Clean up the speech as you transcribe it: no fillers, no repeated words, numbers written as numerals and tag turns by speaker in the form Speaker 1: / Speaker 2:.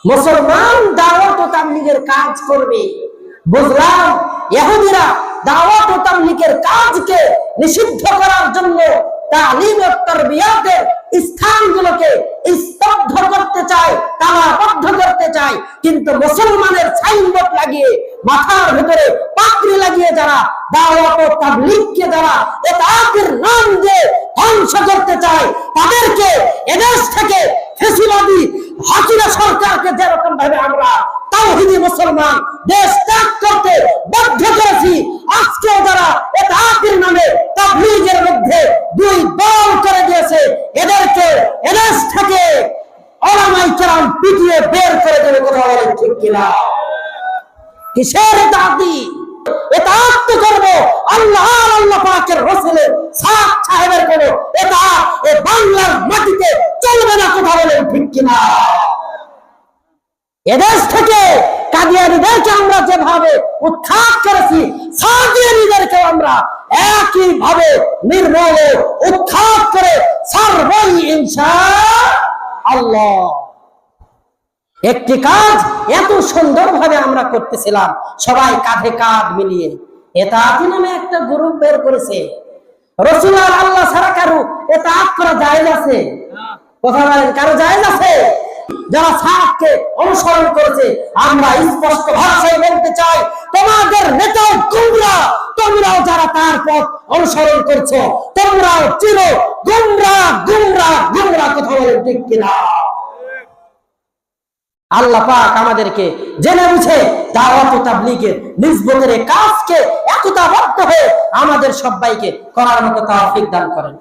Speaker 1: মুসলমান দাওয়াত ও তাবলীগের কাজ করবে। বুঝলাম ইহুদিরা দাওয়াত ও তাবলীগের কাজকে নিষিদ্ধ করার জন্য তালিম ও তারবিয়াতের স্থানগুলোকে স্তব্ধ করতে চায়, তালাবদ্ধ করতে চায়। কিন্তু মুসলমানের সাইনবোর্ড লাগিয়ে, মাথার ভিতরে পাগড়ি লাগিয়ে যারা দাওয়াত ও তাবলীগকে যারা ইতাআতের নাম দিয়ে ধ্বংস করতে চায়, তাদেরকে এদেশ থেকে ফ্যাসিবাদী হাসিনা সরকারকে যেরকম ভাবে আমরা তাওহীদি মুসলমান দেশ ত্যাগ করতে বাধ্য করেছি, আজকেও যারা ইতাআতের নামে তাবলীগের মধ্যে দুই দল করে দিয়েছে, এদেরকে এদেশ থেকে উলামায়ে কেরাম পিটিয়ে বের করে দেবে। কথা বলেন ঠিক কিনা? কিসের ইতাআতি? ইতাআত করব আল্লাহ আর আল্লাহ পাকের রাসূলের সাথ সাহেবের কোন ইতাআত এই বাংলার মাটিতে চলবে না। কথা বলেন ঠিক কিনা? এদেশ থেকে কাদিয়ানীদেরকে আমরা যেভাবে উৎখাত করেছি, সাদিয়ানীদেরকে আমরা একই ভাবে নির্মূলে উৎখাত করে ছাড়বই ইনশাআল্লাহ। একটি কাজ এত সুন্দরভাবে আমরা করতেছিলাম, সবাই কাঁধে কাঁধ মিলিয়ে। ইতাআতি নামে একটা গ্রুপ বের করেছে। রাসূল আর আল্লাহ ছাড়া কারো ইতাআত করা জায়েজ আছে? কথা বলেন, কারো জায়েজ আছে? যারা সাহাবকে অনুসরণ করেছে, আমরা স্পষ্ট ভাষায় বলতে চাই, তোমাদের নেতা গুমরাহ, তোমরাও যারা তার পথ অনুসরণ করছো, তোমরাও চির গুমরাহ গুমরাহ গুমরাহ। কথা বলেন ঠিক কিনা? আল্লাহ পাক আমাদেরকে জেনে বুঝে দাওয়াত ও তাবলীগের নিসবতের কাজকে একতাবদ্ধ হয়ে আমাদের সবাইকে করার মতো তৌফিক দান করেন।